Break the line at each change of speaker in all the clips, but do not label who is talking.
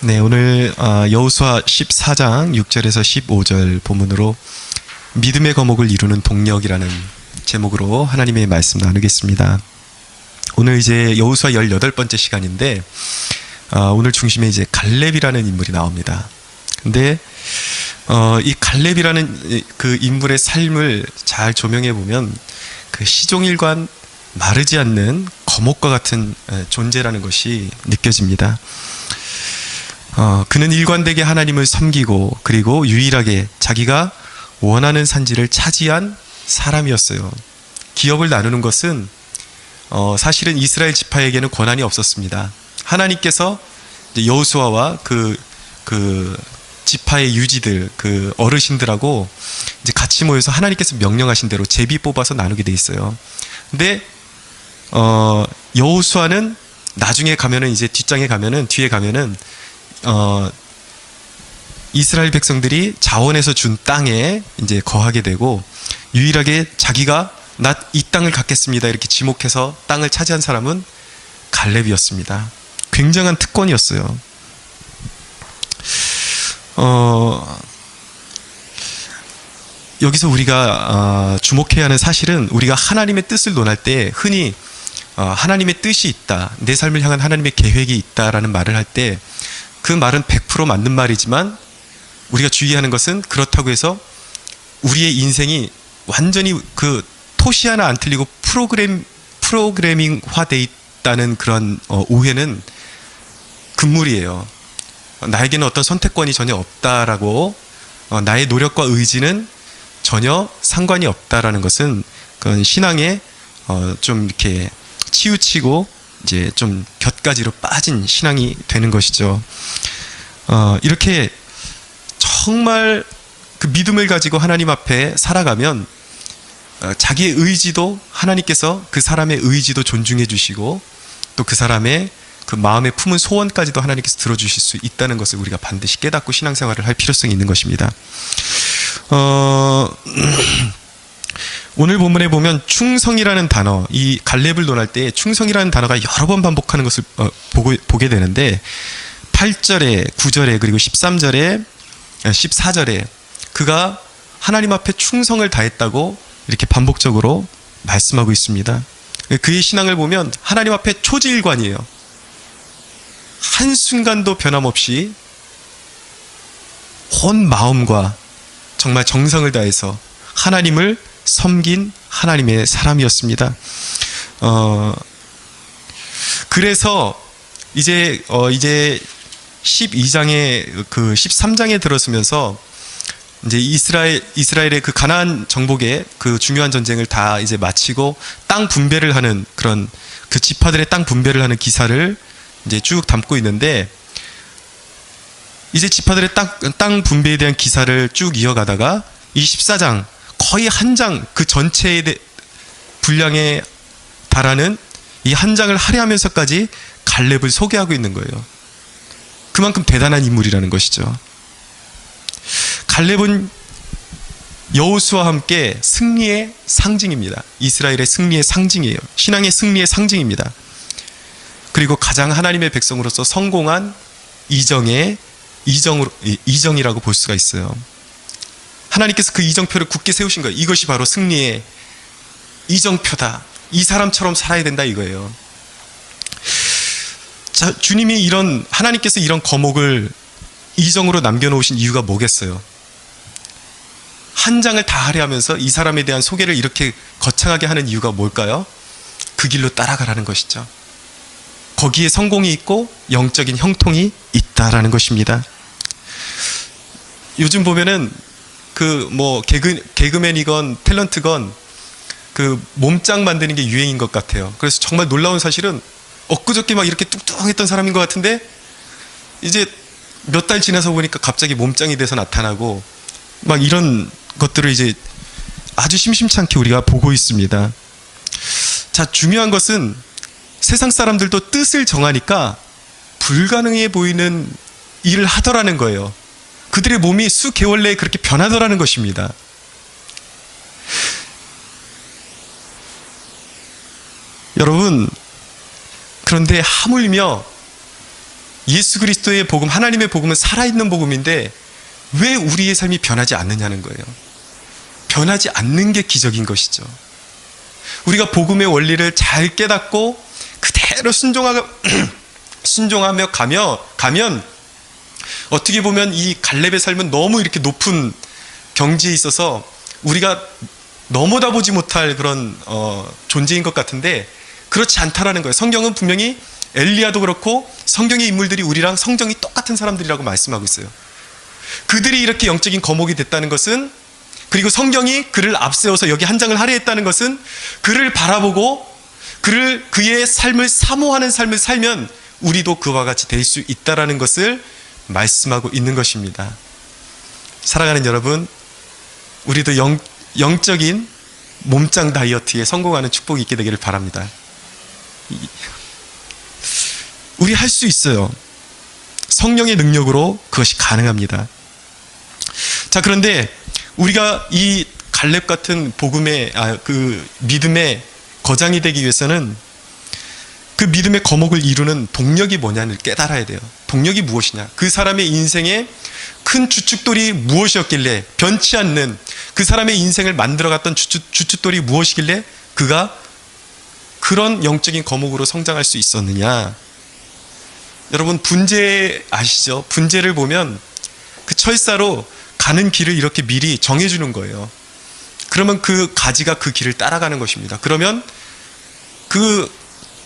네, 오늘 여호수아 14장 6절에서 15절 본문으로 믿음의 거목을 이루는 동력이라는 제목으로 하나님의 말씀 나누겠습니다. 오늘 이제 여호수아 18번째 시간인데 오늘 중심에 이제 갈렙이라는 인물이 나옵니다. 근데 이 갈렙이라는 그 인물의 삶을 잘 조명해 보면 그 시종일관 마르지 않는 거목과 같은 존재라는 것이 느껴집니다. 그는 일관되게 하나님을 섬기고 그리고 유일하게 자기가 원하는 산지를 차지한 사람이었어요. 기업을 나누는 것은 사실은 이스라엘 지파에게는 권한이 없었습니다. 하나님께서 여호수아와 그 지파의 유지들, 그 어르신들하고 이제 같이 모여서 하나님께서 명령하신 대로 제비 뽑아서 나누게 돼 있어요. 근데 여호수아는 나중에 가면은 이제 뒤에 가면은 이스라엘 백성들이 자원해서 준 땅에 이제 거하게 되고 유일하게 자기가 나 이 땅을 갖겠습니다 이렇게 지목해서 땅을 차지한 사람은 갈렙이었습니다. 굉장한 특권이었어요. 여기서 우리가 주목해야 하는 사실은 우리가 하나님의 뜻을 논할 때 흔히 하나님의 뜻이 있다, 내 삶을 향한 하나님의 계획이 있다라는 말을 할 때 그 말은 100% 맞는 말이지만 우리가 주의하는 것은 그렇다고 해서 우리의 인생이 완전히 그 토시 하나 안 틀리고 프로그래밍화되어 있다는 그런 오해는 금물이에요. 나에게는 어떤 선택권이 전혀 없다라고 나의 노력과 의지는 전혀 상관이 없다라는 것은 그건 신앙에 좀 이렇게 치우치고 이제 좀 곁가지로 빠진 신앙이 되는 것이죠. 이렇게 정말 그 믿음을 가지고 하나님 앞에 살아가면 자기의 의지도 하나님께서 그 사람의 의지도 존중해 주시고 또 그 사람의 그 마음에 품은 소원까지도 하나님께서 들어주실 수 있다는 것을 우리가 반드시 깨닫고 신앙생활을 할 필요성이 있는 것입니다. 오늘 본문에 보면 충성이라는 단어, 이 갈렙을 논할 때 충성이라는 단어가 여러 번 반복하는 것을 보게 되는데 8절에 9절에 그리고 13절에 14절에 그가 하나님 앞에 충성을 다했다고 이렇게 반복적으로 말씀하고 있습니다. 그의 신앙을 보면 하나님 앞에 초지일관이에요. 한순간도 변함없이 온 마음과 정말 정성을 다해서 하나님을 섬긴 하나님의 사람이었습니다. 그래서 이제 12장에 그 13장에 들어서면서 이제 이스라엘의 그 가나안 정복의 그 중요한 전쟁을 다 이제 마치고 땅 분배를 하는 그런 그 지파들의 땅 분배를 하는 기사를 이제 쭉 담고 있는데 이제 지파들의 땅 분배에 대한 기사를 쭉 이어가다가 이 14장 거의 한 장 그 전체의 분량에 달하는 이 한 장을 할애하면서까지 갈렙을 소개하고 있는 거예요. 그만큼 대단한 인물이라는 것이죠. 갈렙은 여호수아와 함께 승리의 상징입니다. 이스라엘의 승리의 상징이에요. 신앙의 승리의 상징입니다. 그리고 가장 하나님의 백성으로서 성공한 이정이라고 볼 수가 있어요. 하나님께서 그 이정표를 굳게 세우신 거예요. 이것이 바로 승리의 이정표다. 이 사람처럼 살아야 된다 이거예요. 자, 주님이 하나님께서 이런 거목을 이정으로 남겨놓으신 이유가 뭐겠어요? 한 장을 다 할애하면서 이 사람에 대한 소개를 이렇게 거창하게 하는 이유가 뭘까요? 그 길로 따라가라는 것이죠. 거기에 성공이 있고 영적인 형통이 있다라는 것입니다. 요즘 보면은 개그맨이건 탤런트건 그 몸짱 만드는 게 유행인 것 같아요. 그래서 정말 놀라운 사실은 엊그저께 막 이렇게 뚱뚱했던 사람인 것 같은데 이제 몇 달 지나서 보니까 갑자기 몸짱이 돼서 나타나고 막 이런 것들을 이제 아주 심심찮게 우리가 보고 있습니다. 자, 중요한 것은 세상 사람들도 뜻을 정하니까 불가능해 보이는 일을 하더라는 거예요. 그들의 몸이 수개월 내에 그렇게 변하더라는 것입니다. 여러분, 그런데 하물며 예수 그리스도의 복음, 하나님의 복음은 살아있는 복음인데 왜 우리의 삶이 변하지 않느냐는 거예요. 변하지 않는 게 기적인 것이죠. 우리가 복음의 원리를 잘 깨닫고 그대로 순종하며 가면 어떻게 보면 이 갈렙의 삶은 너무 이렇게 높은 경지에 있어서 우리가 넘어다 보지 못할 그런 존재인 것 같은데 그렇지 않다라는 거예요. 성경은 분명히 엘리야도 그렇고 성경의 인물들이 우리랑 성정이 똑같은 사람들이라고 말씀하고 있어요. 그들이 이렇게 영적인 거목이 됐다는 것은, 그리고 성경이 그를 앞세워서 여기 한 장을 할애했다는 것은 그를 바라보고 그의 삶을 사모하는 삶을 살면 우리도 그와 같이 될 수 있다라는 것을 말씀하고 있는 것입니다. 사랑하는 여러분, 우리도 영적인 몸짱 다이어트에 성공하는 축복이 있게 되기를 바랍니다. 우리 할 수 있어요. 성령의 능력으로 그것이 가능합니다. 자, 그런데 우리가 이 갈렙 같은 복음의 그 믿음의 거장이 되기 위해서는 그 믿음의 거목을 이루는 동력이 뭐냐를 깨달아야 돼요. 동력이 무엇이냐? 그 사람의 인생의 큰 주춧돌이 무엇이었길래, 변치 않는 그 사람의 인생을 만들어갔던 주춧돌이 무엇이길래 그가 그런 영적인 거목으로 성장할 수 있었느냐? 여러분, 분재 아시죠? 분재를 보면 그 철사로 가는 길을 이렇게 미리 정해주는 거예요. 그러면 그 가지가 그 길을 따라가는 것입니다. 그러면 그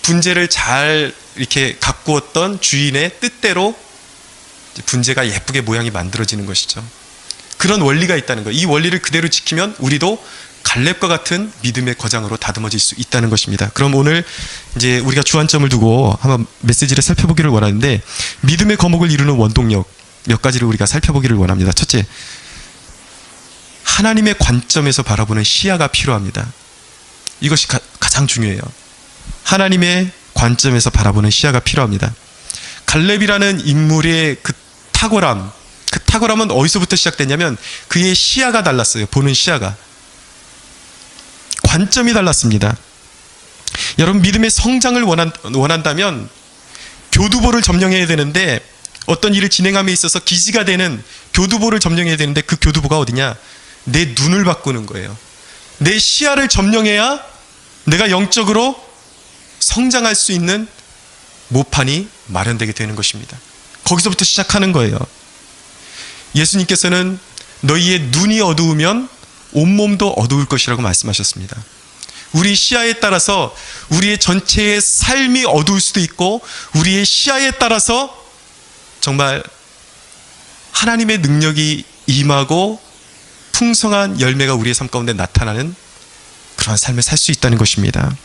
분재를 잘 이렇게 가꾸었던 주인의 뜻대로 분재가 예쁘게 모양이 만들어지는 것이죠. 그런 원리가 있다는 거예요. 이 원리를 그대로 지키면 우리도 갈렙과 같은 믿음의 거장으로 다듬어질 수 있다는 것입니다. 그럼 오늘 이제 우리가 주안점을 두고 한번 메시지를 살펴보기를 원하는데, 믿음의 거목을 이루는 원동력 몇 가지를 우리가 살펴보기를 원합니다. 첫째, 하나님의 관점에서 바라보는 시야가 필요합니다. 이것이 가장 중요해요. 하나님의 관점에서 바라보는 시야가 필요합니다. 갈렙이라는 인물의 그 탁월함은 어디서부터 시작됐냐면 그의 시야가 달랐어요. 보는 시야가. 관점이 달랐습니다. 여러분, 믿음의 성장을 원한다면 교두보를 점령해야 되는데, 어떤 일을 진행함에 있어서 기지가 되는 교두보를 점령해야 되는데 그 교두보가 어디냐? 내 눈을 바꾸는 거예요. 내 시야를 점령해야 내가 영적으로 성장할 수 있는 모판이 마련되게 되는 것입니다. 거기서부터 시작하는 거예요. 예수님께서는 너희의 눈이 어두우면 온몸도 어두울 것이라고 말씀하셨습니다. 우리 시야에 따라서 우리의 전체의 삶이 어두울 수도 있고, 우리의 시야에 따라서 정말 하나님의 능력이 임하고 풍성한 열매가 우리의 삶 가운데 나타나는 그런 삶을 살 수 있다는 것입니다.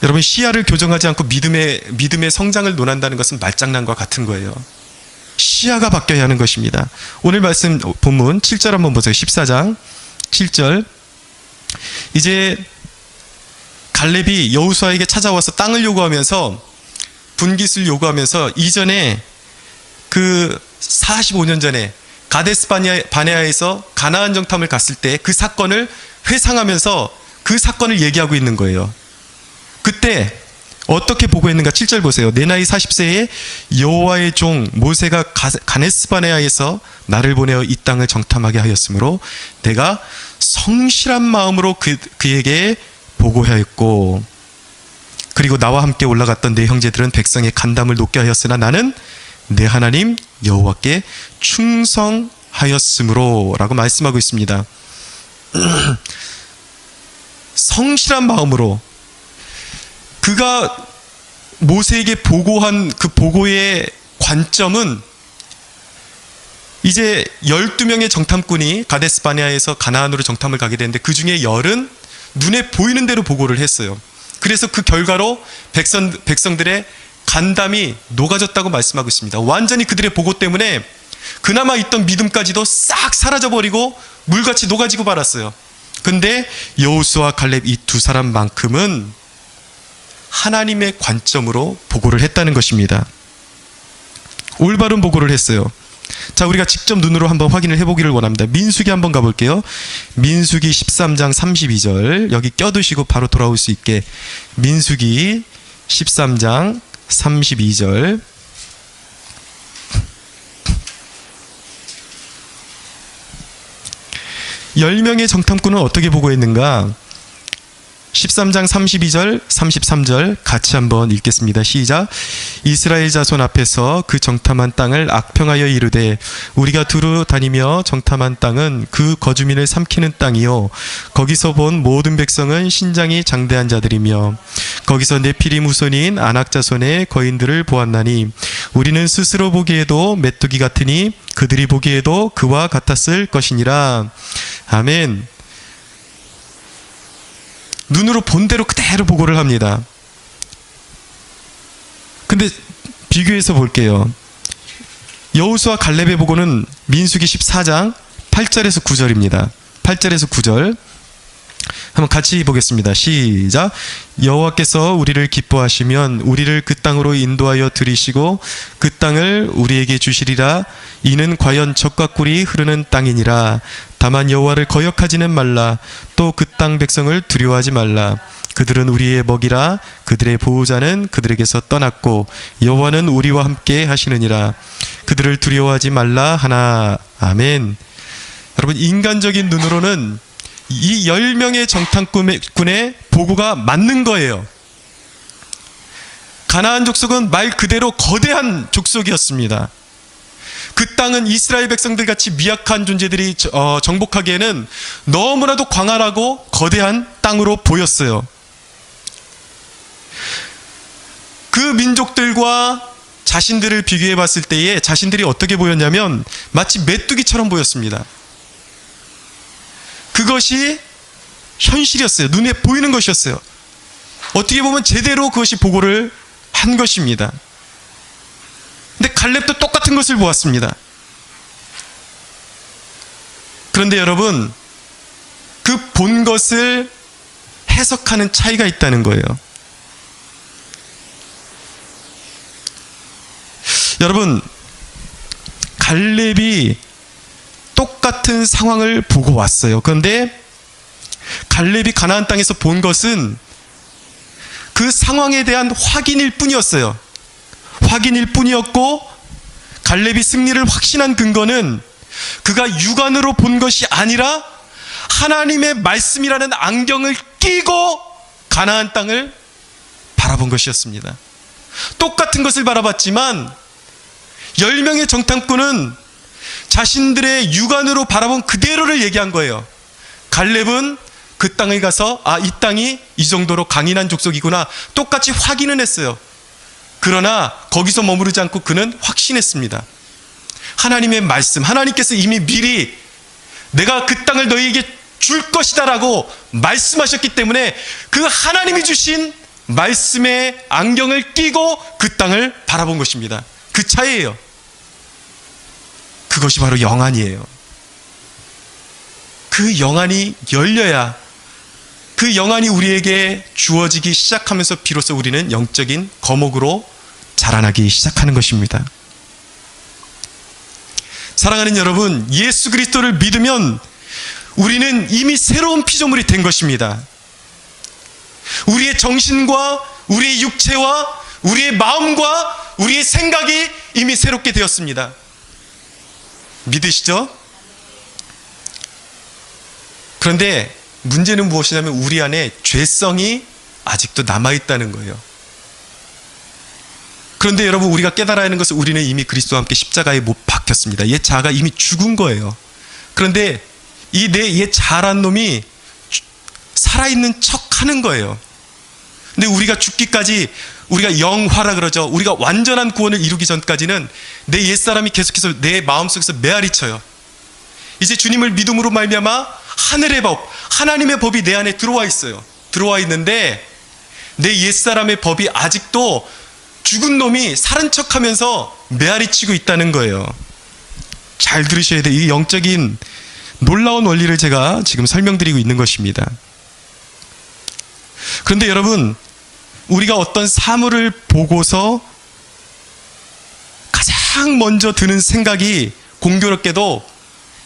여러분, 시야를 교정하지 않고 믿음의 성장을 논한다는 것은 말장난과 같은 거예요. 시야가 바뀌어야 하는 것입니다. 오늘 말씀 본문 7절 한번 보세요. 14장 7절. 이제 갈렙이 여호수아에게 찾아와서 땅을 요구하면서, 분깃을 요구하면서, 이전에 그 45년 전에 가데스 바네아에서 가나안 정탐을 갔을 때 그 사건을 회상하면서 그 사건을 얘기하고 있는 거예요. 그때 어떻게 보고했는가? 7절 보세요. 내 나이 40세에 여호와의 종 모세가 가데스 바네아에서 나를 보내어 이 땅을 정탐하게 하였으므로 내가 성실한 마음으로 그에게 보고하였고, 그리고 나와 함께 올라갔던 내 형제들은 백성의 간담을 높게 하였으나 나는 내 하나님 여호와께 충성하였으므로 라고 말씀하고 있습니다. 성실한 마음으로 그가 모세에게 보고한 그 보고의 관점은, 이제 12명의 정탐꾼이 가데스 바네아에서 가나안으로 정탐을 가게 되는데 그 중에 10은 눈에 보이는 대로 보고를 했어요. 그래서 그 결과로 백성들의 간담이 녹아졌다고 말씀하고 있습니다. 완전히 그들의 보고 때문에 그나마 있던 믿음까지도 싹 사라져버리고 물같이 녹아지고 말았어요. 근데 여호수아 갈렙 이 두 사람만큼은 하나님의 관점으로 보고를 했다는 것입니다. 올바른 보고를 했어요. 자, 우리가 직접 눈으로 한번 확인을 해보기를 원합니다. 민수기 한번 가볼게요. 민수기 13장 32절. 여기 껴두시고 바로 돌아올 수 있게 민수기 13장 32절. 10명의 정탐꾼은 어떻게 보고했는가? 13장 32절, 33절 같이 한번 읽겠습니다. 시작. 이스라엘 자손 앞에서 그 정탐한 땅을 악평하여 이르되 우리가 두루 다니며 정탐한 땅은 그 거주민을 삼키는 땅이요 거기서 본 모든 백성은 신장이 장대한 자들이며 거기서 네피림 후손인 아낙 자손의 거인들을 보았나니 우리는 스스로 보기에도 메뚜기 같으니 그들이 보기에도 그와 같았을 것이니라. 아멘. 눈으로 본 대로 그대로 보고를 합니다. 근데 비교해서 볼게요. 여호수아 갈렙의 보고는 민수기 14장 8절에서 9절입니다. 8절에서 9절 한번 같이 보겠습니다. 시작. 여호와께서 우리를 기뻐하시면 우리를 그 땅으로 인도하여 들이시고 그 땅을 우리에게 주시리라. 이는 과연 젖과 꿀이 흐르는 땅이니라. 다만 여호와를 거역하지는 말라. 또 그 땅 백성을 두려워하지 말라. 그들은 우리의 먹이라. 그들의 보호자는 그들에게서 떠났고 여호와는 우리와 함께 하시느니라. 그들을 두려워하지 말라 하나. 아멘. 여러분, 인간적인 눈으로는 이 10명의 정탐꾼의 보고가 맞는 거예요. 가나안 족속은 말 그대로 거대한 족속이었습니다. 그 땅은 이스라엘 백성들 같이 미약한 존재들이 정복하기에는 너무나도 광활하고 거대한 땅으로 보였어요. 그 민족들과 자신들을 비교해 봤을 때에 자신들이 어떻게 보였냐면 마치 메뚜기처럼 보였습니다. 그것이 현실이었어요. 눈에 보이는 것이었어요. 어떻게 보면 제대로 그것이 보고를 한 것입니다. 근데 갈렙도 똑같은 것을 보았습니다. 그런데 여러분, 그 본 것을 해석하는 차이가 있다는 거예요. 여러분, 갈렙이 똑같은 상황을 보고 왔어요. 그런데 갈렙이 가나안 땅에서 본 것은 그 상황에 대한 확인일 뿐이었어요. 확인일 뿐이었고, 갈렙이 승리를 확신한 근거는 그가 육안으로 본 것이 아니라 하나님의 말씀이라는 안경을 끼고 가나안 땅을 바라본 것이었습니다. 똑같은 것을 바라봤지만 10명의 정탐꾼은 자신들의 육안으로 바라본 그대로를 얘기한 거예요. 갈렙은 그 땅에 가서 이 땅이 이 정도로 강인한 족속이구나 똑같이 확인은 했어요. 그러나 거기서 머무르지 않고 그는 확신했습니다. 하나님의 말씀, 하나님께서 이미 미리 내가 그 땅을 너희에게 줄 것이다 라고 말씀하셨기 때문에 그 하나님이 주신 말씀의 안경을 끼고 그 땅을 바라본 것입니다. 그 차이예요. 그것이 바로 영안이에요. 그 영안이 열려야, 그 영안이 우리에게 주어지기 시작하면서 비로소 우리는 영적인 거목으로 자라나기 시작하는 것입니다. 사랑하는 여러분, 예수 그리스도를 믿으면 우리는 이미 새로운 피조물이 된 것입니다. 우리의 정신과 우리의 육체와 우리의 마음과 우리의 생각이 이미 새롭게 되었습니다. 믿으시죠? 그런데 문제는 무엇이냐면 우리 안에 죄성이 아직도 남아있다는 거예요. 그런데 여러분, 우리가 깨달아야 하는 것은 우리는 이미 그리스도와 함께 십자가에 못 박혔습니다. 옛 자아가 이미 죽은 거예요. 그런데 이 내 옛 자아란 놈이 살아있는 척 하는 거예요. 근데 우리가 죽기까지, 우리가 영화라 그러죠. 우리가 완전한 구원을 이루기 전까지는 내 옛사람이 계속해서 내 마음속에서 메아리쳐요. 이제 주님을 믿음으로 말미암아 하늘의 법, 하나님의 법이 내 안에 들어와 있어요. 들어와 있는데 내 옛사람의 법이 아직도 죽은 놈이 살은 척하면서 메아리치고 있다는 거예요. 잘 들으셔야 돼요. 이 영적인 놀라운 원리를 제가 지금 설명드리고 있는 것입니다. 그런데 여러분, 우리가 어떤 사물을 보고서 가장 먼저 드는 생각이 공교롭게도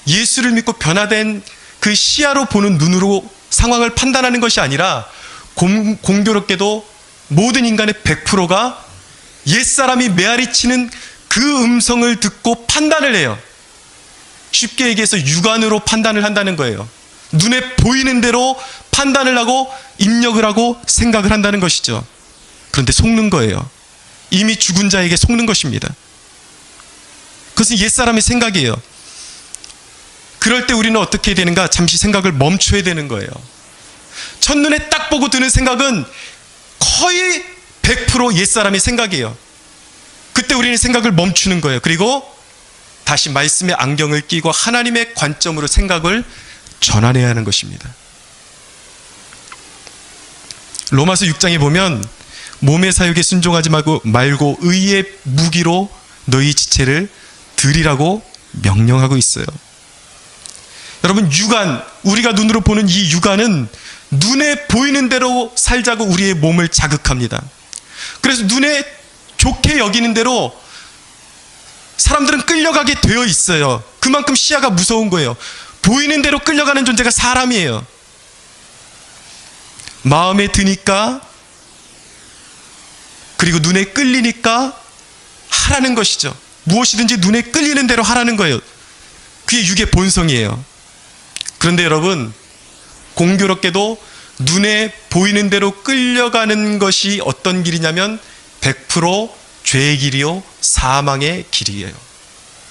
예수를 믿고 변화된 그 시야로 보는 눈으로 상황을 판단하는 것이 아니라 공교롭게도 모든 인간의 100%가 옛사람이 메아리치는 그 음성을 듣고 판단을 해요. 쉽게 얘기해서 육안으로 판단을 한다는 거예요. 눈에 보이는 대로 판단을 하고 입력을 하고 생각을 한다는 것이죠. 그런데 속는 거예요. 이미 죽은 자에게 속는 것입니다. 그것은 옛사람의 생각이에요. 그럴 때 우리는 어떻게 되는가? 잠시 생각을 멈춰야 되는 거예요. 첫눈에 딱 보고 드는 생각은 거의 100% 옛사람의 생각이에요. 그때 우리는 생각을 멈추는 거예요. 그리고 다시 말씀의 안경을 끼고 하나님의 관점으로 생각을 전환해야 하는 것입니다. 로마서 6장에 보면 몸의 사육에 순종하지 말고 의의 무기로 너희 지체를 드리라고 명령하고 있어요. 여러분, 육안, 우리가 눈으로 보는 이 육안은 눈에 보이는 대로 살자고 우리의 몸을 자극합니다. 그래서 눈에 좋게 여기는 대로 사람들은 끌려가게 되어 있어요. 그만큼 시야가 무서운 거예요. 보이는 대로 끌려가는 존재가 사람이에요. 마음에 드니까, 그리고 눈에 끌리니까 하라는 것이죠. 무엇이든지 눈에 끌리는 대로 하라는 거예요. 그게 육의 본성이에요. 그런데 여러분, 공교롭게도 눈에 보이는 대로 끌려가는 것이 어떤 길이냐면 100% 죄의 길이요, 사망의 길이에요.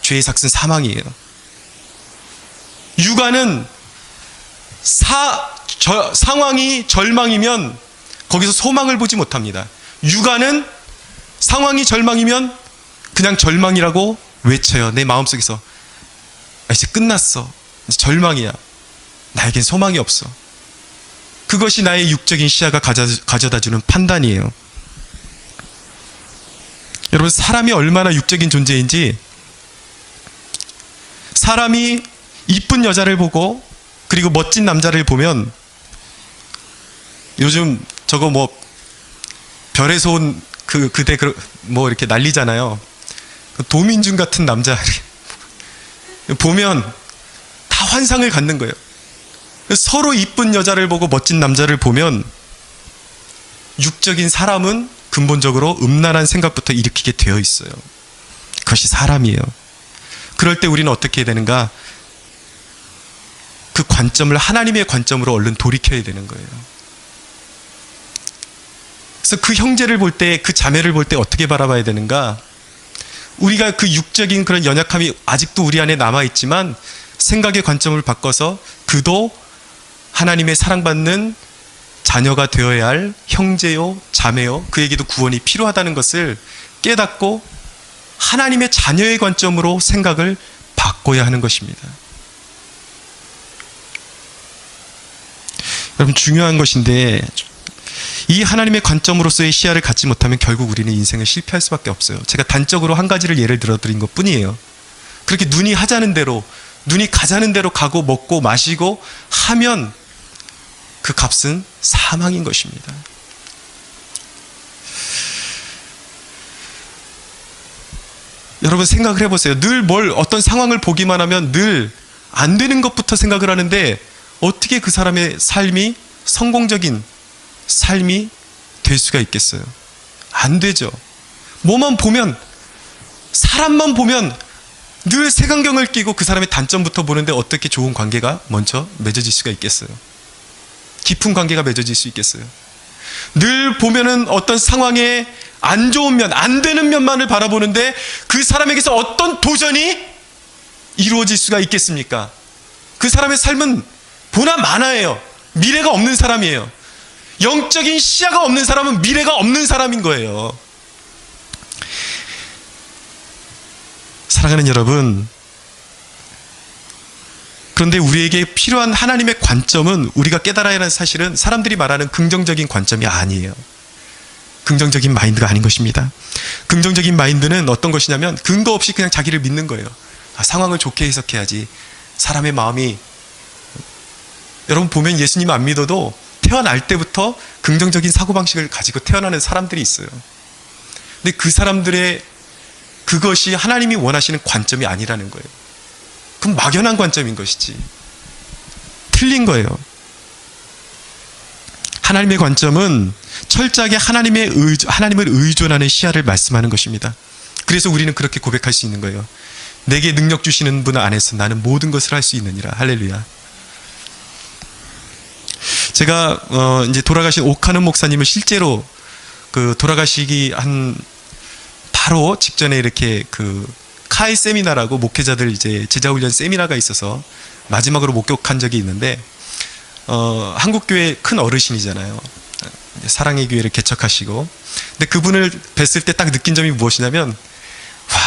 죄의 삭은 사망이에요. 육아는 상황이 절망이면 거기서 소망을 보지 못합니다. 육아는 상황이 절망이면 그냥 절망이라고 외쳐요. 내 마음속에서. 이제 끝났어. 이제 절망이야. 나에겐 소망이 없어. 그것이 나의 육적인 시야가 가져다주는 판단이에요. 여러분, 사람이 얼마나 육적인 존재인지, 사람이 이쁜 여자를 보고 그리고 멋진 남자를 보면, 요즘 저거 뭐 별에서 온 그대 뭐 이렇게 난리잖아요. 도민준 같은 남자 보면 다 환상을 갖는 거예요. 서로 이쁜 여자를 보고 멋진 남자를 보면 육적인 사람은 근본적으로 음란한 생각부터 일으키게 되어 있어요. 그것이 사람이에요. 그럴 때 우리는 어떻게 해야 되는가? 그 관점을 하나님의 관점으로 얼른 돌이켜야 되는 거예요. 그래서 그 형제를 볼 때, 그 자매를 볼 때 어떻게 바라봐야 되는가? 우리가 그 육적인 그런 연약함이 아직도 우리 안에 남아있지만 생각의 관점을 바꿔서 그도 하나님의 사랑받는 자녀가 되어야 할 형제요, 자매요, 그에게도 구원이 필요하다는 것을 깨닫고 하나님의 자녀의 관점으로 생각을 바꿔야 하는 것입니다. 여러분, 중요한 것인데, 이 하나님의 관점으로서의 시야를 갖지 못하면 결국 우리는 인생을 실패할 수밖에 없어요. 제가 단적으로 한 가지를 예를 들어드린 것 뿐이에요. 그렇게 눈이 하자는 대로, 눈이 가자는 대로 가고 먹고 마시고 하면 그 값은 사망인 것입니다. 여러분, 생각을 해보세요. 늘 어떤 상황을 보기만 하면 늘 안 되는 것부터 생각을 하는데 어떻게 그 사람의 삶이 성공적인 삶이 될 수가 있겠어요? 안 되죠. 뭐만 보면, 사람만 보면 늘 색안경을 끼고 그 사람의 단점부터 보는데 어떻게 좋은 관계가 먼저 맺어질 수가 있겠어요? 깊은 관계가 맺어질 수 있겠어요? 늘 보면은 어떤 상황에 안 좋은 면, 안 되는 면만을 바라보는데 그 사람에게서 어떤 도전이 이루어질 수가 있겠습니까? 그 사람의 삶은 보나 마나예요. 미래가 없는 사람이에요. 영적인 시야가 없는 사람은 미래가 없는 사람인 거예요. 사랑하는 여러분, 그런데 우리에게 필요한 하나님의 관점은, 우리가 깨달아야 하는 사실은 사람들이 말하는 긍정적인 관점이 아니에요. 긍정적인 마인드가 아닌 것입니다. 긍정적인 마인드는 어떤 것이냐면 근거 없이 그냥 자기를 믿는 거예요. 상황을 좋게 해석해야지. 사람의 마음이, 여러분 보면 예수님 안 믿어도 태어날 때부터 긍정적인 사고방식을 가지고 태어나는 사람들이 있어요. 근데 그 사람들의 그것이 하나님이 원하시는 관점이 아니라는 거예요. 그럼 막연한 관점인 것이지. 틀린 거예요. 하나님의 관점은 철저하게 하나님을 의존하는 시야를 말씀하는 것입니다. 그래서 우리는 그렇게 고백할 수 있는 거예요. 내게 능력 주시는 분 안에서 나는 모든 것을 할 수 있느니라. 할렐루야. 제가 이제 돌아가신 오카는 목사님을 실제로 그 돌아가시기 한 바로 직전에 이렇게 그 카이 세미나라고 목회자들 이제 제자훈련 세미나가 있어서 마지막으로 목격한 적이 있는데, 한국교회 큰 어르신이잖아요. 사랑의 교회를 개척하시고. 근데 그분을 뵀을 때 딱 느낀 점이 무엇이냐면, 와,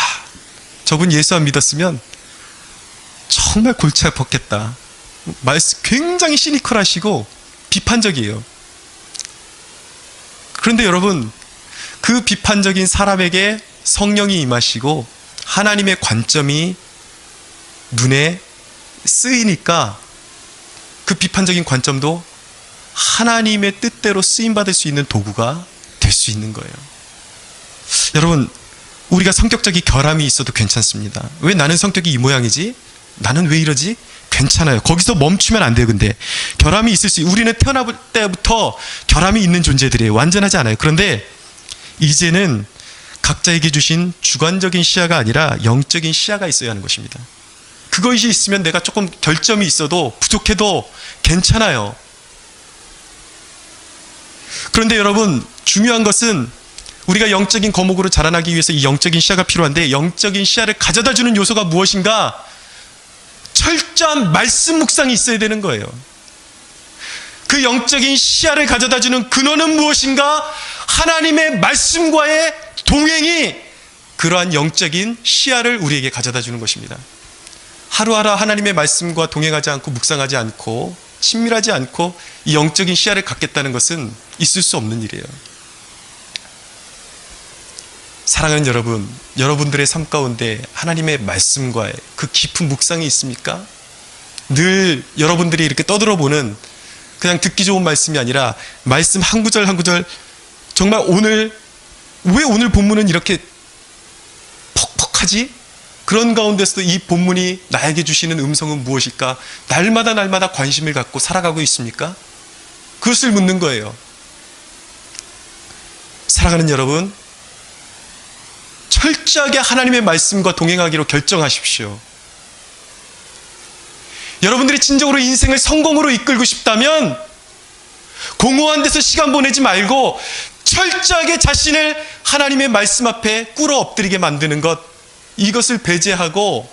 저분 예수 안 믿었으면 정말 골치 아팠겠다. 말씀 굉장히 시니컬하시고 비판적이에요. 그런데 여러분, 그 비판적인 사람에게 성령이 임하시고 하나님의 관점이 눈에 쓰이니까 그 비판적인 관점도 하나님의 뜻대로 쓰임받을 수 있는 도구가 될 수 있는 거예요. 여러분, 우리가 성격적인 결함이 있어도 괜찮습니다. 왜 나는 성격이 이 모양이지? 나는 왜 이러지? 괜찮아요. 거기서 멈추면 안 돼요. 근데 결함이 있을 수, 우리는 태어날 때부터 결함이 있는 존재들이에요. 완전하지 않아요. 그런데 이제는 각자에게 주신 주관적인 시야가 아니라 영적인 시야가 있어야 하는 것입니다. 그것이 있으면 내가 조금 결점이 있어도 부족해도 괜찮아요. 그런데 여러분, 중요한 것은 우리가 영적인 거목으로 자라나기 위해서 이 영적인 시야가 필요한데, 영적인 시야를 가져다 주는 요소가 무엇인가? 철저한 말씀 묵상이 있어야 되는 거예요. 그 영적인 시야를 가져다 주는 근원은 무엇인가? 하나님의 말씀과의 동행이 그러한 영적인 시야를 우리에게 가져다 주는 것입니다. 하루하루 하나님의 말씀과 동행하지 않고 묵상하지 않고 친밀하지 않고 이 영적인 시야를 갖겠다는 것은 있을 수 없는 일이에요. 사랑하는 여러분, 여러분들의 삶 가운데 하나님의 말씀과의 그 깊은 묵상이 있습니까? 늘 여러분들이 이렇게 떠들어보는 그냥 듣기 좋은 말씀이 아니라 말씀 한 구절 한 구절, 정말 왜 오늘 본문은 이렇게 퍽퍽하지? 그런 가운데서도 이 본문이 나에게 주시는 음성은 무엇일까? 날마다 관심을 갖고 살아가고 있습니까? 그것을 묻는 거예요. 사랑하는 여러분, 철저하게 하나님의 말씀과 동행하기로 결정하십시오. 여러분들이 진정으로 인생을 성공으로 이끌고 싶다면 공허한 데서 시간 보내지 말고 철저하게 자신을 하나님의 말씀 앞에 꿇어 엎드리게 만드는 것, 이것을 배제하고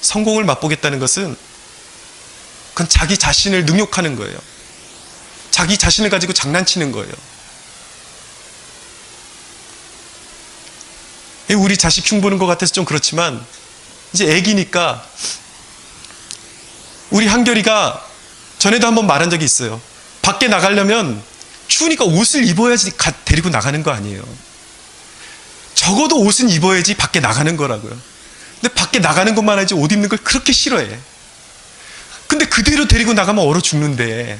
성공을 맛보겠다는 것은 그건 자기 자신을 능욕하는 거예요. 자기 자신을 가지고 장난치는 거예요. 우리 자식 흉보는 것 같아서 좀 그렇지만, 이제 애기니까, 우리 한결이가 전에도 한번 말한 적이 있어요. 밖에 나가려면 추우니까 옷을 입어야지 데리고 나가는 거 아니에요. 적어도 옷은 입어야지 밖에 나가는 거라고요. 근데 밖에 나가는 것만 하지 옷 입는 걸 그렇게 싫어해. 근데 그대로 데리고 나가면 얼어 죽는데,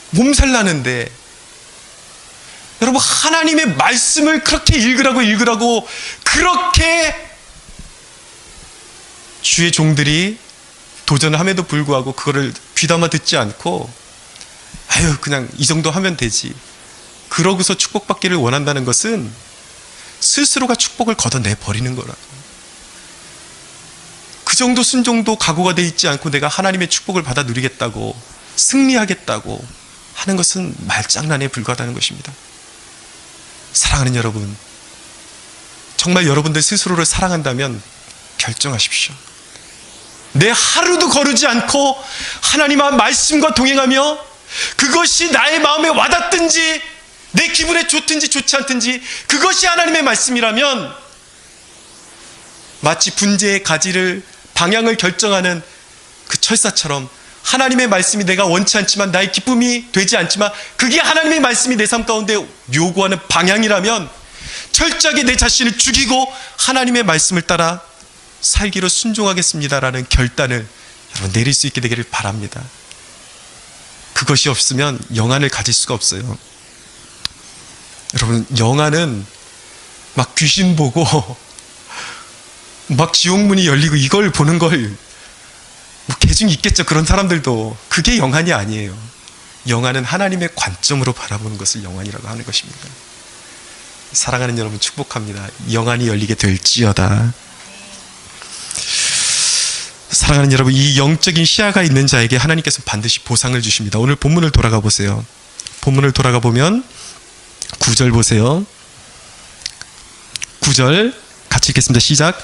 몸살 나는데, 여러분, 하나님의 말씀을 그렇게 읽으라고 그렇게 주의 종들이 도전함에도 불구하고 그거를 귀담아 듣지 않고, 아유, 그냥 이 정도 하면 되지, 그러고서 축복받기를 원한다는 것은 스스로가 축복을 걷어내 버리는 거라고. 그 정도 순종도 각오가 돼 있지 않고 내가 하나님의 축복을 받아 누리겠다고, 승리하겠다고 하는 것은 말장난에 불과하다는 것입니다. 사랑하는 여러분, 정말 여러분들 스스로를 사랑한다면 결정하십시오. 내 하루도 거르지 않고 하나님의 말씀과 동행하며 그것이 나의 마음에 와닿든지 내 기분에 좋든지 좋지 않든지 그것이 하나님의 말씀이라면, 마치 분재의 가지를 방향을 결정하는 그 철사처럼 하나님의 말씀이 내가 원치 않지만 나의 기쁨이 되지 않지만 그게 하나님의 말씀이 내 삶 가운데 요구하는 방향이라면 철저하게 내 자신을 죽이고 하나님의 말씀을 따라 살기로 순종하겠습니다라는 결단을 여러분 내릴 수 있게 되기를 바랍니다. 그것이 없으면 영안을 가질 수가 없어요. 여러분, 영안은 막 귀신 보고 막 지옥문이 열리고 이걸 보는 걸 뭐 개중 있겠죠. 그런 사람들도. 그게 영안이 아니에요. 영안은 하나님의 관점으로 바라보는 것을 영안이라고 하는 것입니다. 사랑하는 여러분, 축복합니다. 영안이 열리게 될지어다. 사랑하는 여러분, 이 영적인 시야가 있는 자에게 하나님께서 반드시 보상을 주십니다. 오늘 본문을 돌아가 보세요. 본문을 돌아가 보면 9절 보세요. 9절 같이 읽겠습니다. 시작.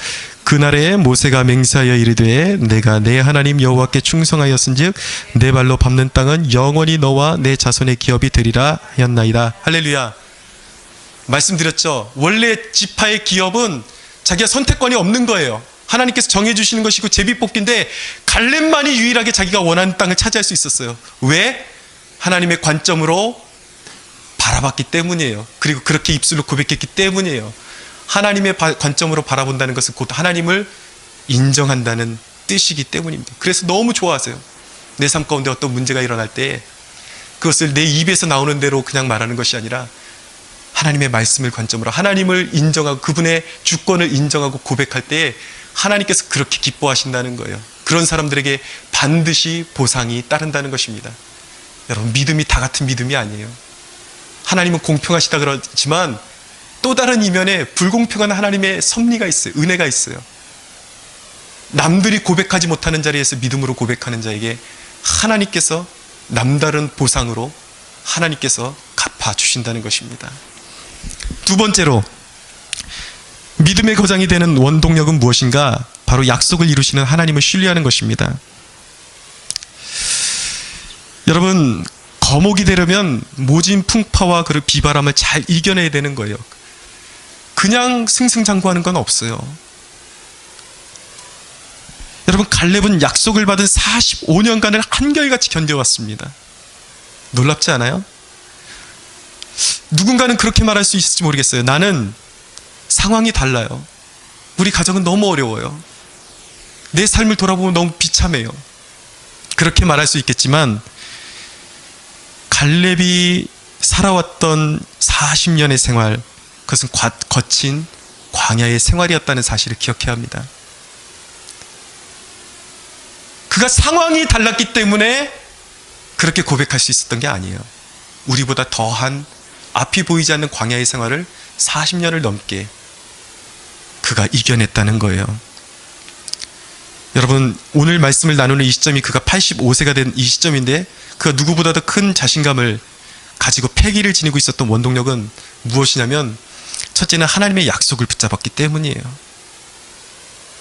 그날에 모세가 맹세하여 이르되 내가 내 하나님 여호와께 충성하였은즉 내 발로 밟는 땅은 영원히 너와 내 자손의 기업이 되리라 하였나이다. 할렐루야. 말씀드렸죠. 원래 지파의 기업은 자기가 선택권이 없는 거예요. 하나님께서 정해주시는 것이고 제비뽑기인데 갈렙만이 유일하게 자기가 원하는 땅을 차지할 수 있었어요. 왜? 하나님의 관점으로 바라봤기 때문이에요. 그리고 그렇게 입술로 고백했기 때문이에요. 하나님의 관점으로 바라본다는 것은 곧 하나님을 인정한다는 뜻이기 때문입니다. 그래서 너무 좋아하세요. 내 삶 가운데 어떤 문제가 일어날 때 그것을 내 입에서 나오는 대로 그냥 말하는 것이 아니라 하나님의 말씀을 관점으로 하나님을 인정하고 그분의 주권을 인정하고 고백할 때 하나님께서 그렇게 기뻐하신다는 거예요. 그런 사람들에게 반드시 보상이 따른다는 것입니다. 여러분, 믿음이 다 같은 믿음이 아니에요. 하나님은 공평하시다 그러지만 또 다른 이면에 불공평한 하나님의 섭리가 있어요. 은혜가 있어요. 남들이 고백하지 못하는 자리에서 믿음으로 고백하는 자에게 하나님께서 남다른 보상으로 하나님께서 갚아주신다는 것입니다. 두 번째로 믿음의 거장이 되는 원동력은 무엇인가? 바로 약속을 이루시는 하나님을 신뢰하는 것입니다. 여러분, 거목이 되려면 모진 풍파와 그 비바람을 잘 이겨내야 되는 거예요. 그냥 승승장구하는 건 없어요. 여러분, 갈렙은 약속을 받은 45년간을 한결같이 견뎌왔습니다. 놀랍지 않아요? 누군가는 그렇게 말할 수 있을지 모르겠어요. 나는 상황이 달라요. 우리 가정은 너무 어려워요. 내 삶을 돌아보면 너무 비참해요. 그렇게 말할 수 있겠지만 갈렙이 살아왔던 40년의 생활, 그것은 거친 광야의 생활이었다는 사실을 기억해야 합니다. 그가 상황이 달랐기 때문에 그렇게 고백할 수 있었던 게 아니에요. 우리보다 더한 앞이 보이지 않는 광야의 생활을 40년을 넘게 그가 이겨냈다는 거예요. 여러분, 오늘 말씀을 나누는 이 시점이 그가 85세가 된 이 시점인데 그가 누구보다도 큰 자신감을 가지고 패기를 지니고 있었던 원동력은 무엇이냐면 첫째는 하나님의 약속을 붙잡았기 때문이에요.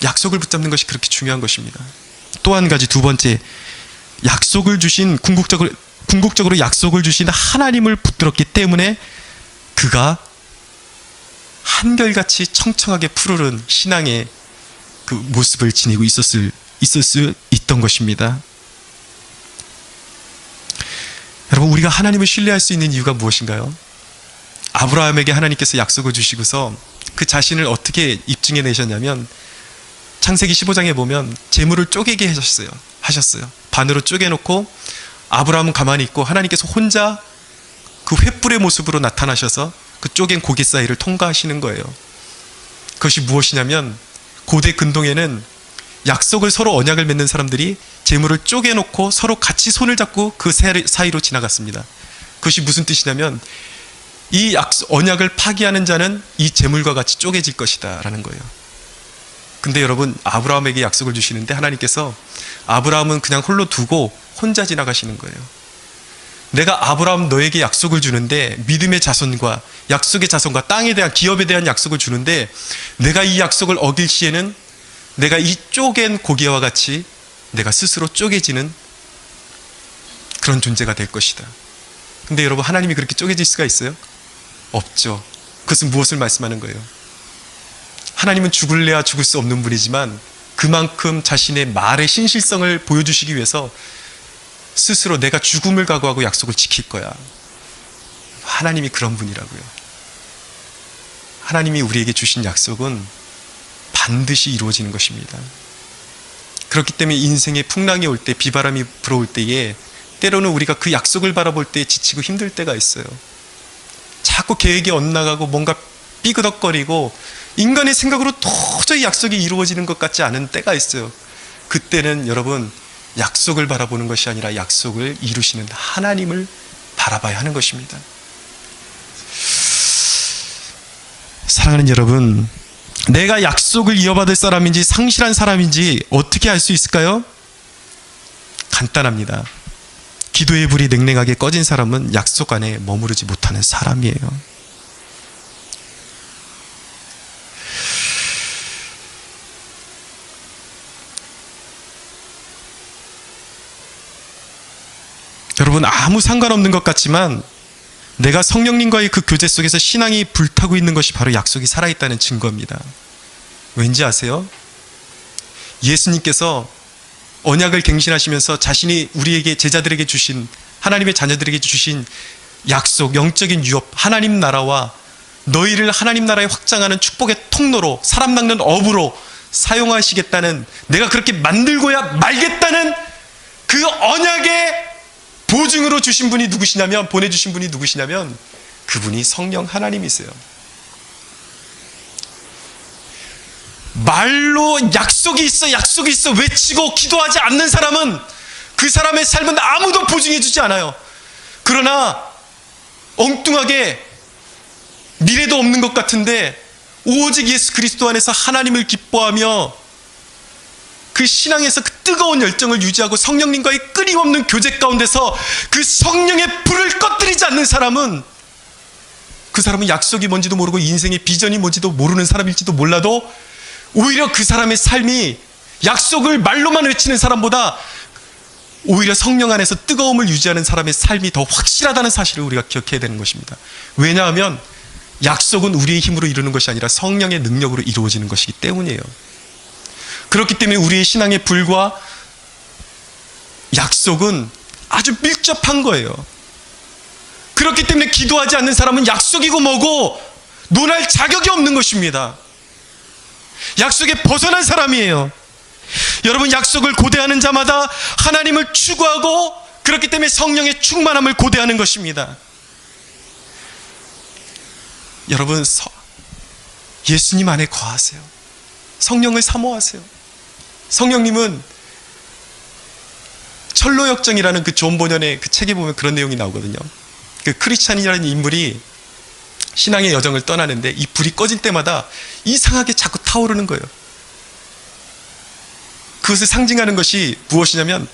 약속을 붙잡는 것이 그렇게 중요한 것입니다. 또 한 가지, 두 번째, 약속을 주신 궁극적으로 약속을 주신 하나님을 붙들었기 때문에 그가 한결같이 청청하게 푸르른 신앙의 그 모습을 지니고 있을 수 있던 것입니다. 여러분, 우리가 하나님을 신뢰할 수 있는 이유가 무엇인가요? 아브라함에게 하나님께서 약속을 주시고서 그 자신을 어떻게 입증해 내셨냐면 창세기 15장에 보면 재물을 쪼개게 하셨어요. 반으로 쪼개놓고 아브라함은 가만히 있고 하나님께서 혼자 그 횃불의 모습으로 나타나셔서 그 쪼갠 고기 사이를 통과하시는 거예요. 그것이 무엇이냐면 고대 근동에는 약속을 서로 언약을 맺는 사람들이 재물을 쪼개놓고 서로 같이 손을 잡고 그 사이로 지나갔습니다. 그것이 무슨 뜻이냐면 이 언약을 파기하는 자는 이 재물과 같이 쪼개질 것이다 라는 거예요. 근데 여러분, 아브라함에게 약속을 주시는데 하나님께서 아브라함은 그냥 홀로 두고 혼자 지나가시는 거예요. 내가 아브라함 너에게 약속을 주는데 믿음의 자손과 약속의 자손과 땅에 대한 기업에 대한 약속을 주는데 내가 이 약속을 어길 시에는 내가 이 쪼갠 고기와 같이 내가 스스로 쪼개지는 그런 존재가 될 것이다. 근데 여러분, 하나님이 그렇게 쪼개질 수가 있어요? 없죠. 그것은 무엇을 말씀하는 거예요? 하나님은 죽을래야 죽을 수 없는 분이지만 그만큼 자신의 말의 신실성을 보여주시기 위해서 스스로 내가 죽음을 각오하고 약속을 지킬 거야. 하나님이 그런 분이라고요. 하나님이 우리에게 주신 약속은 반드시 이루어지는 것입니다. 그렇기 때문에 인생의 풍랑이 올 때, 비바람이 불어올 때에 때로는 우리가 그 약속을 바라볼 때 지치고 힘들 때가 있어요. 자꾸 계획이 엇나가고 뭔가 삐그덕거리고 인간의 생각으로 도저히 약속이 이루어지는 것 같지 않은 때가 있어요. 그때는 여러분, 약속을 바라보는 것이 아니라 약속을 이루시는 하나님을 바라봐야 하는 것입니다. 사랑하는 여러분, 내가 약속을 이어받을 사람인지 상실한 사람인지 어떻게 알 수 있을까요? 간단합니다. 기도의 불이 냉랭하게 꺼진 사람은 약속 안에 머무르지 못하는 사람이에요. 여러분, 아무 상관없는 것 같지만 내가 성령님과의 그 교제 속에서 신앙이 불타고 있는 것이 바로 약속이 살아있다는 증거입니다. 왠지 아세요? 예수님께서 언약을 갱신하시면서 자신이 우리에게, 제자들에게 주신, 하나님의 자녀들에게 주신 약속, 영적인 유업, 하나님 나라와 너희를 하나님 나라에 확장하는 축복의 통로로, 사람 낚는 어부로 사용하시겠다는, 내가 그렇게 만들고야 말겠다는 그 언약의 보증으로 주신 분이 누구시냐면, 보내주신 분이 누구시냐면 그분이 성령 하나님이세요. 말로 약속이 있어, 약속이 있어 외치고 기도하지 않는 사람은, 그 사람의 삶은 아무도 보증해 주지 않아요. 그러나 엉뚱하게 미래도 없는 것 같은데 오직 예수 그리스도 안에서 하나님을 기뻐하며 그 신앙에서 그 뜨거운 열정을 유지하고 성령님과의 끊임없는 교제 가운데서 그 성령의 불을 꺼뜨리지 않는 사람은, 그 사람은 약속이 뭔지도 모르고 인생의 비전이 뭔지도 모르는 사람일지도 몰라도 오히려 그 사람의 삶이 약속을 말로만 외치는 사람보다 오히려 성령 안에서 뜨거움을 유지하는 사람의 삶이 더 확실하다는 사실을 우리가 기억해야 되는 것입니다. 왜냐하면 약속은 우리의 힘으로 이루는 것이 아니라 성령의 능력으로 이루어지는 것이기 때문이에요. 그렇기 때문에 우리의 신앙의 불과 약속은 아주 밀접한 거예요. 그렇기 때문에 기도하지 않는 사람은 약속이고 뭐고 논할 자격이 없는 것입니다. 약속에 벗어난 사람이에요. 여러분, 약속을 고대하는 자마다 하나님을 추구하고, 그렇기 때문에 성령의 충만함을 고대하는 것입니다. 여러분, 예수님 안에 거하세요. 성령을 사모하세요. 성령님은 철로역정이라는 그 존 보년의 그 책에 보면 그런 내용이 나오거든요. 그 크리스찬이라는 인물이 신앙의 여정을 떠나는데 이 불이 꺼질 때마다 이상하게 자꾸 타오르는 거예요. 그것을 상징하는 것이 무엇이냐면,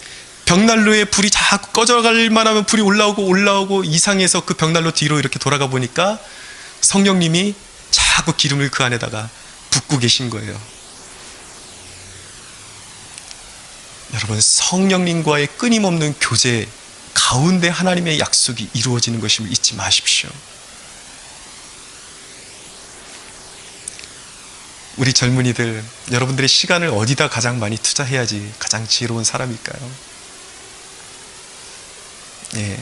벽난로에 불이 자꾸 꺼져갈 만하면 불이 올라오고 이상해서 그 벽난로 뒤로 이렇게 돌아가 보니까 성령님이 자꾸 기름을 그 안에다가 붓고 계신 거예요. 여러분, 성령님과의 끊임없는 교제 가운데 하나님의 약속이 이루어지는 것임을 잊지 마십시오. 우리 젊은이들, 여러분들의 시간을 어디다 가장 많이 투자해야지 가장 지혜로운 사람일까요? 예.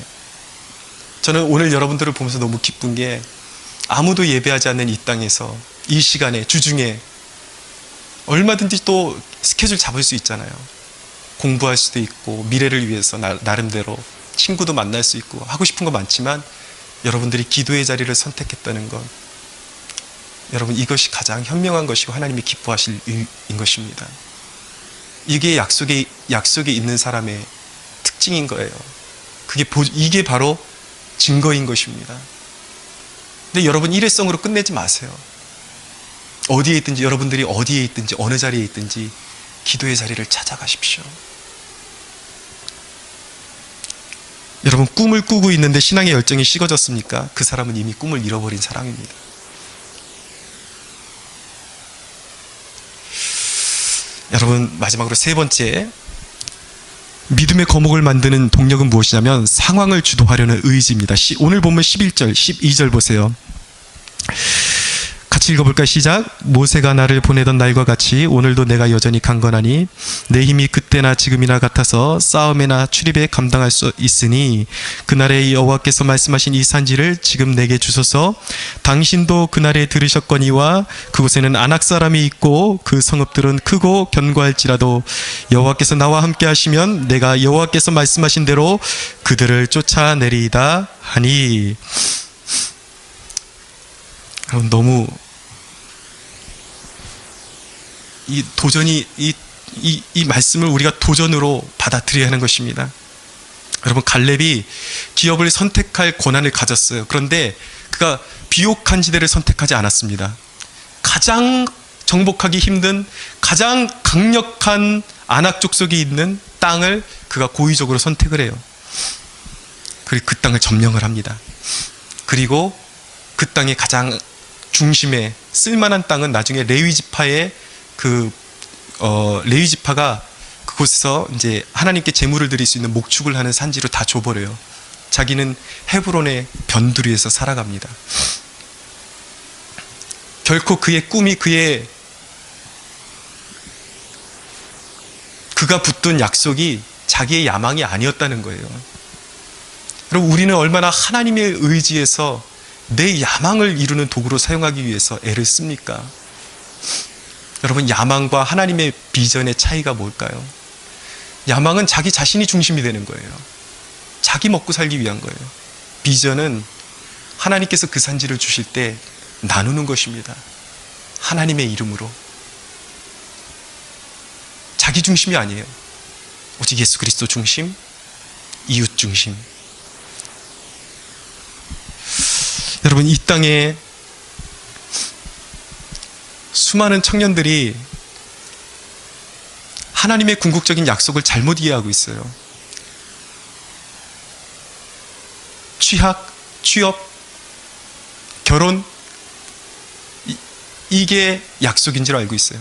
저는 오늘 여러분들을 보면서 너무 기쁜 게, 아무도 예배하지 않는 이 땅에서 이 시간에, 주중에 얼마든지 또 스케줄 잡을 수 있잖아요. 공부할 수도 있고, 미래를 위해서 나름대로 친구도 만날 수 있고, 하고 싶은 거 많지만 여러분들이 기도의 자리를 선택했다는 것, 여러분, 이것이 가장 현명한 것이고 하나님이 기뻐하실 일인 것입니다. 이게 약속에 있는 사람의 특징인 거예요. 이게 바로 증거인 것입니다. 근데 여러분, 일회성으로 끝내지 마세요. 어디에 있든지, 여러분들이 어디에 있든지 어느 자리에 있든지 기도의 자리를 찾아가십시오. 여러분, 꿈을 꾸고 있는데 신앙의 열정이 식어졌습니까? 그 사람은 이미 꿈을 잃어버린 사람입니다. 여러분, 마지막으로 세 번째, 믿음의 거목을 만드는 동력은 무엇이냐면 상황을 주도하려는 의지입니다. 오늘 본문 11절, 12절 보세요. 같이 읽어볼까요? 시작. 모세가 나를 보내던 날과 같이 오늘도 내가 여전히 강건하니 내 힘이 그때나 지금이나 같아서 싸움에나 출입에 감당할 수 있으니 그날에 여호와께서 말씀하신 이 산지를 지금 내게 주소서. 당신도 그날에 들으셨거니와 그곳에는 아낙 사람이 있고 그 성읍들은 크고 견고할지라도 여호와께서 나와 함께 하시면 내가 여호와께서 말씀하신 대로 그들을 쫓아내리이다 하니. 여러분, 너무 이 도전이 이 말씀을 우리가 도전으로 받아들여야 하는 것입니다. 여러분, 갈렙이 기업을 선택할 권한을 가졌어요. 그런데 그가 비옥한 지대를 선택하지 않았습니다. 가장 정복하기 힘든 가장 강력한 아낙 족속이 있는 땅을 그가 고의적으로 선택을 해요. 그리고 그 땅을 점령을 합니다. 그리고 그 땅의 가장 중심에 쓸만한 땅은 나중에 레위 지파의 레위 지파가 그곳에서 이제 하나님께 제물을 드릴 수 있는 목축을 하는 산지로 다 줘버려요. 자기는 헤브론의 변두리에서 살아갑니다. 결코 그의 꿈이 그가 붙든 약속이 자기의 야망이 아니었다는 거예요. 여러분, 우리는 얼마나 하나님의 의지에서 내 야망을 이루는 도구로 사용하기 위해서 애를 씁니까? 여러분, 야망과 하나님의 비전의 차이가 뭘까요? 야망은 자기 자신이 중심이 되는 거예요. 자기 먹고 살기 위한 거예요. 비전은 하나님께서 그 산지를 주실 때 나누는 것입니다. 하나님의 이름으로. 자기 중심이 아니에요. 오직 예수 그리스도 중심, 이웃 중심. 여러분, 이 땅에 수많은 청년들이 하나님의 궁극적인 약속을 잘못 이해하고 있어요. 취업, 결혼, 이게 약속인 줄 알고 있어요.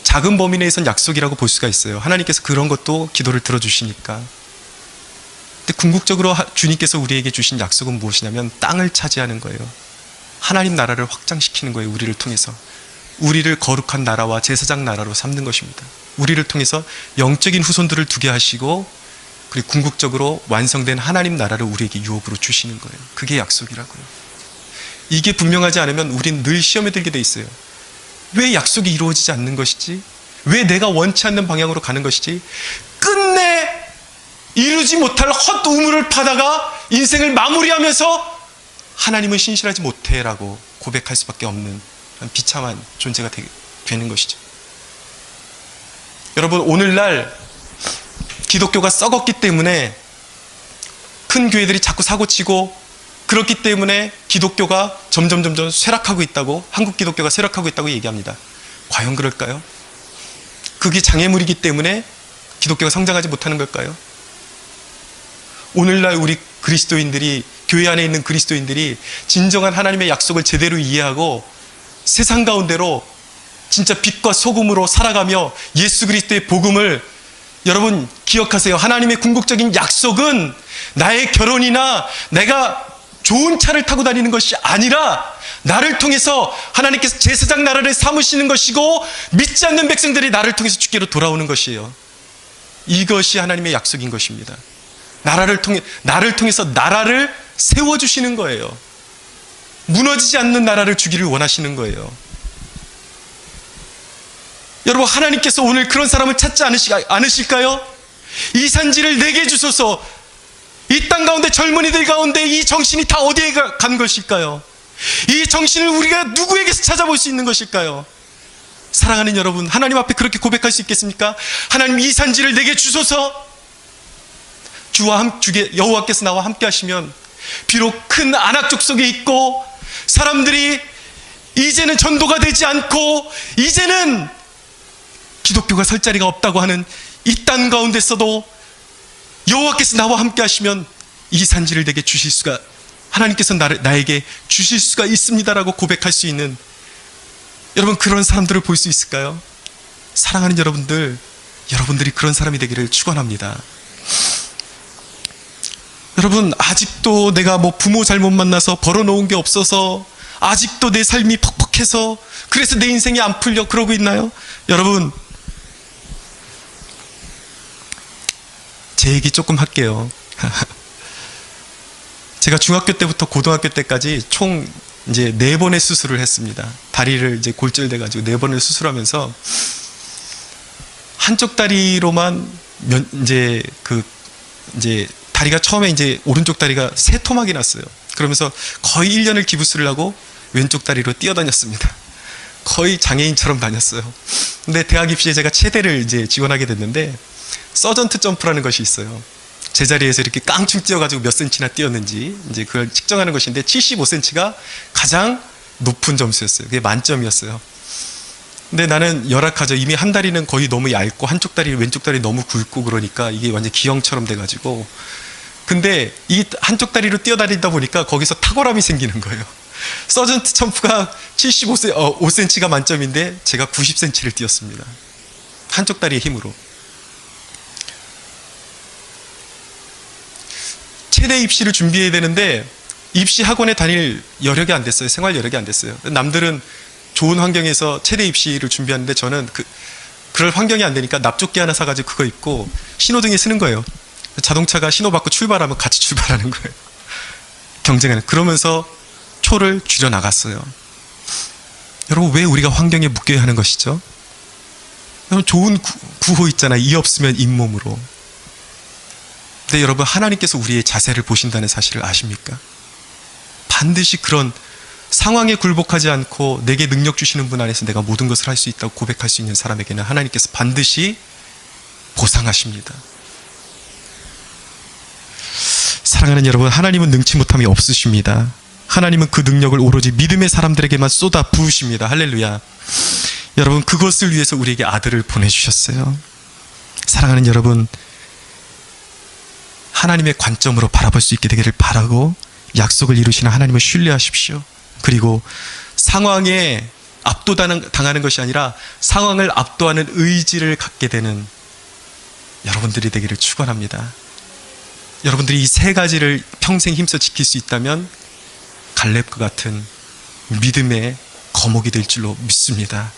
작은 범위 내에선 약속이라고 볼 수가 있어요. 하나님께서 그런 것도 기도를 들어주시니까. 근데 궁극적으로 주님께서 우리에게 주신 약속은 무엇이냐면 땅을 차지하는 거예요. 하나님 나라를 확장시키는 거예요. 우리를 통해서. 우리를 거룩한 나라와 제사장 나라로 삼는 것입니다. 우리를 통해서 영적인 후손들을 두게 하시고, 그리고 궁극적으로 완성된 하나님 나라를 우리에게 유업으로 주시는 거예요. 그게 약속이라고요. 이게 분명하지 않으면 우린 늘 시험에 들게 돼 있어요. 왜 약속이 이루어지지 않는 것이지? 왜 내가 원치 않는 방향으로 가는 것이지? 끝내 이루지 못할 헛 우물을 파다가 인생을 마무리하면서 하나님은 신실하지 못해라고 고백할 수밖에 없는 비참한 존재가 되는 것이죠. 여러분, 오늘날 기독교가 썩었기 때문에 큰 교회들이 자꾸 사고치고, 그렇기 때문에 기독교가 점점 쇠락하고 있다고, 한국 기독교가 쇠락하고 있다고 얘기합니다. 과연 그럴까요? 그게 장애물이기 때문에 기독교가 성장하지 못하는 걸까요? 오늘날 우리 그리스도인들이, 교회 안에 있는 그리스도인들이 진정한 하나님의 약속을 제대로 이해하고 세상 가운데로 진짜 빛과 소금으로 살아가며 예수 그리스도의 복음을, 여러분 기억하세요. 하나님의 궁극적인 약속은 나의 결혼이나 내가 좋은 차를 타고 다니는 것이 아니라 나를 통해서 하나님께서 제사장 나라를 삼으시는 것이고, 믿지 않는 백성들이 나를 통해서 주께로 돌아오는 것이에요. 이것이 하나님의 약속인 것입니다. 나를 통해서 나라를 세워주시는 거예요. 무너지지 않는 나라를 주기를 원하시는 거예요. 여러분, 하나님께서 오늘 그런 사람을 찾지 않으실까요? 이 산지를 내게 주소서. 이 땅 가운데 젊은이들 가운데 이 정신이 다 어디에 간 것일까요? 이 정신을 우리가 누구에게서 찾아볼 수 있는 것일까요? 사랑하는 여러분, 하나님 앞에 그렇게 고백할 수 있겠습니까? 하나님, 이 산지를 내게 주소서. 여호와께서 나와 함께 하시면 비록 큰 안악 족속에 있고, 사람들이 이제는 전도가 되지 않고 이제는 기독교가 설 자리가 없다고 하는 이 땅 가운데서도 여호와께서 나와 함께 하시면 이 산지를 내게 주실 수가, 하나님께서 나에게 주실 수가 있습니다라고 고백할 수 있는, 여러분, 그런 사람들을 볼 수 있을까요? 사랑하는 여러분들이 그런 사람이 되기를 축원합니다. 여러분, 아직도 내가 부모 잘못 만나서 벌어놓은 게 없어서, 아직도 내 삶이 퍽퍽해서, 그래서 내 인생이 안 풀려 그러고 있나요? 여러분, 제 얘기 조금 할게요. 제가 중학교 때부터 고등학교 때까지 총 이제 4번의 수술을 했습니다. 다리를 이제 골절돼가지고 4번을 수술하면서 한쪽 다리로만 이제 다리가 처음에 이제 오른쪽 다리가 3토막이 났어요. 그러면서 거의 1년을 기부스를 하고 왼쪽 다리로 뛰어다녔습니다. 거의 장애인처럼 다녔어요. 근데 대학 입시에 제가 체대를 이제 지원하게 됐는데, 서전트 점프라는 것이 있어요. 제자리에서 이렇게 깡충 뛰어가지고 몇 센치나 뛰었는지 이제 그걸 측정하는 것인데, 75cm가 가장 높은 점수였어요. 그게 만점이었어요. 근데 나는 열악하죠. 이미 한 다리는 거의 너무 얇고 한쪽 다리, 왼쪽 다리 너무 굵고 그러니까 이게 완전 기형처럼 돼가지고. 근데 이 한쪽 다리로 뛰어다니다 보니까 거기서 탁월함이 생기는 거예요. 서전트 점프가 5cm가 만점인데 제가 90cm를 뛰었습니다. 한쪽 다리의 힘으로. 체대 입시를 준비해야 되는데 입시 학원에 다닐 여력이 안 됐어요. 생활 여력이 안 됐어요. 남들은 좋은 환경에서 체대 입시를 준비하는데 저는 그럴 환경이 안 되니까 납조끼 하나 사가지고 그거 입고 신호등에 쓰는 거예요. 자동차가 신호 받고 출발하면 같이 출발하는 거예요. 경쟁하는. 그러면서 초를 줄여 나갔어요. 여러분, 왜 우리가 환경에 묶여야 하는 것이죠? 여러분, 좋은 구호 있잖아요. 이 없으면 잇몸으로. 근데 여러분, 하나님께서 우리의 자세를 보신다는 사실을 아십니까? 반드시 그런 상황에 굴복하지 않고 내게 능력 주시는 분 안에서 내가 모든 것을 할 수 있다고 고백할 수 있는 사람에게는 하나님께서 반드시 보상하십니다. 사랑하는 여러분, 하나님은 능치 못함이 없으십니다. 하나님은 그 능력을 오로지 믿음의 사람들에게만 쏟아 부으십니다. 할렐루야. 여러분, 그것을 위해서 우리에게 아들을 보내주셨어요. 사랑하는 여러분, 하나님의 관점으로 바라볼 수 있게 되기를 바라고 약속을 이루시는 하나님을 신뢰하십시오. 그리고 상황에 압도당하는 것이 아니라 상황을 압도하는 의지를 갖게 되는 여러분들이 되기를 축원합니다. 여러분들이 이 세 가지를 평생 힘써 지킬 수 있다면 갈렙과 같은 믿음의 거목이 될 줄로 믿습니다.